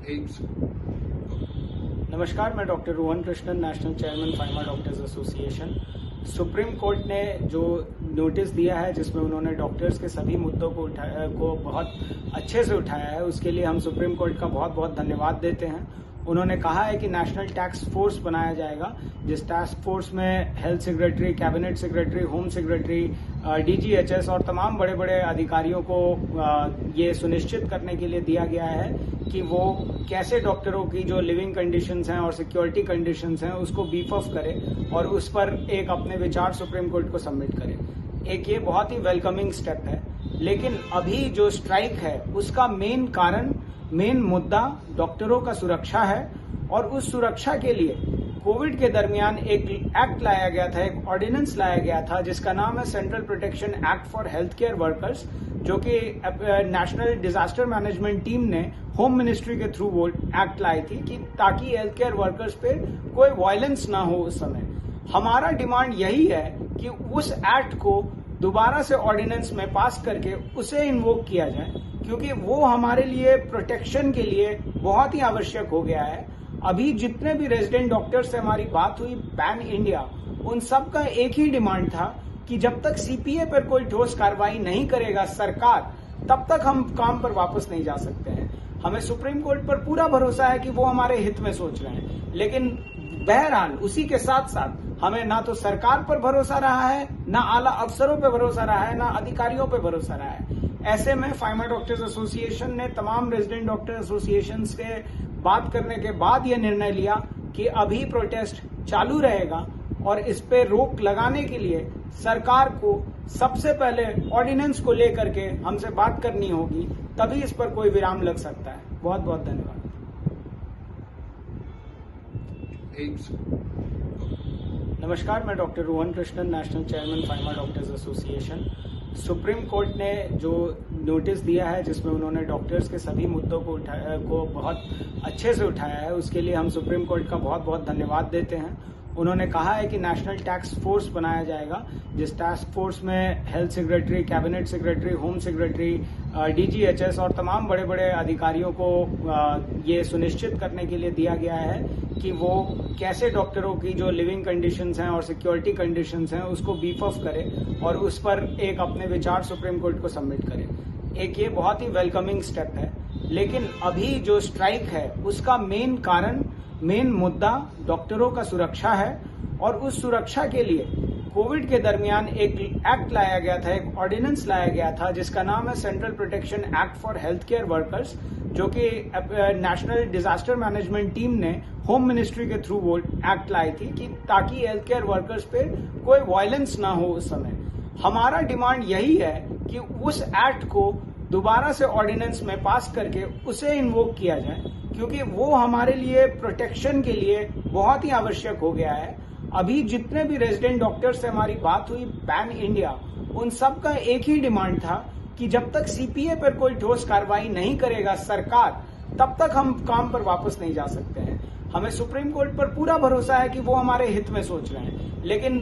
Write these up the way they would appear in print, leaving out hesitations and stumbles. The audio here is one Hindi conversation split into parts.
एम्स। नमस्कार, मैं doctor Rohan Krishnan, national chairman pharma doctors association. Supreme court ने जो नोटिस दिया है जिसमें उन्होंने डॉक्टर्स के सभी मुद्दों को बहुत अच्छे से उठाया है, उसके लिए हम सुप्रीम कोर्ट का बहुत बहुत धन्यवाद देते हैं। उन्होंने कहा है कि नेशनल टास्क फोर्स बनाया जाएगा, जिस टास्क फोर्स में health secretary, cabinet secretary, home secretary, DGHS और तमाम बड़े बड़े अधिकारियों को ये सुनिश्चित करने के लिए दिया गया है कि वो कैसे डॉक्टरों की जो लिविंग कंडीशंस हैं और सिक्योरिटी कंडीशंस हैं उसको बीफ अप करें और उस पर एक अपने विचार सुप्रीम कोर्ट को सबमिट करें। एक ये बहुत ही वेलकमिंग स्टेप है, लेकिन अभी जो स्ट्राइक है उसका मेन मुद्दा डॉक्टरों का सुरक्षा है और उस सुरक्षा के लिए कोविड के दरमियान एक एक्ट लाया गया था, एक ऑर्डिनेंस लाया गया था जिसका नाम है central protection act for health care workers, जो कि नेशनल डिजास्टर मैनेजमेंट टीम ने होम मिनिस्ट्री के थ्रू वो एक्ट लाई थी कि ताकि हेल्थ केयर वर्कर्स पे कोई वायलेंस ना हो उस समय। हमारा डिमांड यही है कि उस एक्ट को दोबारा से ऑर्डिनेंस में पास करके उसे इन्वोक किया जाए, क्योंकि वो हमारे लिए प्रोटेक्शन के लिए बहुत ही आवश्यक हो गया है। अभी जितने भी रेजिडेंट डॉक्टर्स से हमारी बात हुई पैन इंडिया, उन सब का एक ही डिमांड था कि जब तक सीपीए पर कोई ठोस कार्रवाई नहीं करेगा सरकार, तब तक हम काम पर वापस नहीं जा सकते हैं। हमें सुप्रीम कोर्ट पर पूरा भरोसा है कि वो हमारे हित में सोच रहे हैं, लेकिन बहरहाल उसी के साथ साथ हमें ना तो सरकार पर भरोसा रहा है, ना आला अफसरों पर भरोसा रहा है, ना अधिकारियों पर भरोसा रहा है। ऐसे में फार्मा डॉक्टर्स एसोसिएशन ने तमाम रेजिडेंट डॉक्टर एसोसिएशन से बात करने के बाद यह निर्णय लिया कि अभी प्रोटेस्ट चालू रहेगा और इस पे रोक लगाने के लिए सरकार को सबसे पहले ऑर्डिनेंस को लेकर के हमसे बात करनी होगी, तभी इस पर कोई विराम लग सकता है। बहुत बहुत धन्यवाद। एम्स। नमस्कार, मैं doctor Rohan Krishnan, national chairman pharma doctors association. Supreme court ने जो नोटिस दिया है जिसमें उन्होंने डॉक्टर्स के सभी मुद्दों को बहुत अच्छे से उठाया है, उसके लिए हम सुप्रीम कोर्ट का बहुत बहुत धन्यवाद देते हैं। उन्होंने कहा है कि नेशनल टास्क फोर्स बनाया जाएगा, जिस टास्क फोर्स में health secretary, cabinet secretary, home secretary, DGHS और तमाम बड़े बड़े अधिकारियों को ये सुनिश्चित करने के लिए दिया गया है कि वो कैसे डॉक्टरों की जो लिविंग कंडीशंस हैं और सिक्योरिटी कंडीशंस हैं उसको बीफ अप करें और उस पर एक अपने विचार सुप्रीम कोर्ट को सबमिट करें। एक ये बहुत ही वेलकमिंग स्टेप है, लेकिन अभी जो स्ट्राइक है उसका मेन मुद्दा डॉक्टरों का सुरक्षा है और उस सुरक्षा के लिए कोविड के दरमियान एक एक्ट लाया गया था, एक ऑर्डिनेंस लाया गया था जिसका नाम है central protection act for health care workers, जो कि नेशनल डिजास्टर मैनेजमेंट टीम ने होम मिनिस्ट्री के थ्रू वो एक्ट लाई थी कि ताकि हेल्थ केयर वर्कर्स पे कोई वायलेंस ना हो उस समय। हमारा डिमांड यही है कि उस एक्ट को दोबारा से ऑर्डिनेंस में पास करके उसे इन्वोक किया जाए, क्योंकि वो हमारे लिए प्रोटेक्शन के लिए बहुत ही आवश्यक हो गया है। अभी जितने भी रेजिडेंट डॉक्टर्स से हमारी बात हुई पैन इंडिया, उन सब का एक ही डिमांड था कि जब तक सीपीए पर कोई ठोस कार्रवाई नहीं करेगा सरकार, तब तक हम काम पर वापस नहीं जा सकते हैं। हमें सुप्रीम कोर्ट पर पूरा भरोसा है कि वो हमारे हित में सोच रहे हैं, लेकिन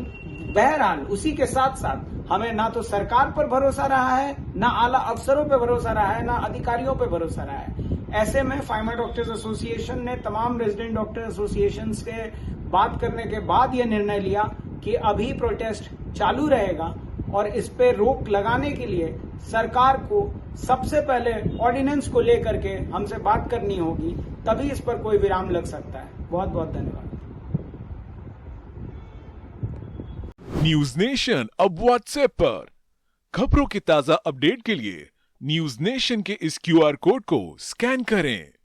बहरहाल उसी के साथ साथ हमें ना तो सरकार पर भरोसा रहा है, ना आला अफसरों पर भरोसा रहा है, ना अधिकारियों पर भरोसा रहा है। ऐसे में फार्मा डॉक्टर्स एसोसिएशन ने तमाम रेजिडेंट डॉक्टर एसोसिएशन से बात करने के बाद यह निर्णय लिया कि अभी प्रोटेस्ट चालू रहेगा और इस पे रोक लगाने के लिए सरकार को सबसे पहले ऑर्डिनेंस को लेकर के हमसे बात करनी होगी, तभी इस पर कोई विराम लग सकता है। बहुत बहुत धन्यवाद। न्यूज नेशन अब व्हाट्सएप पर खबरों के ताजा अपडेट के लिए न्यूज नेशन के इस क्यूआर कोड को स्कैन करें।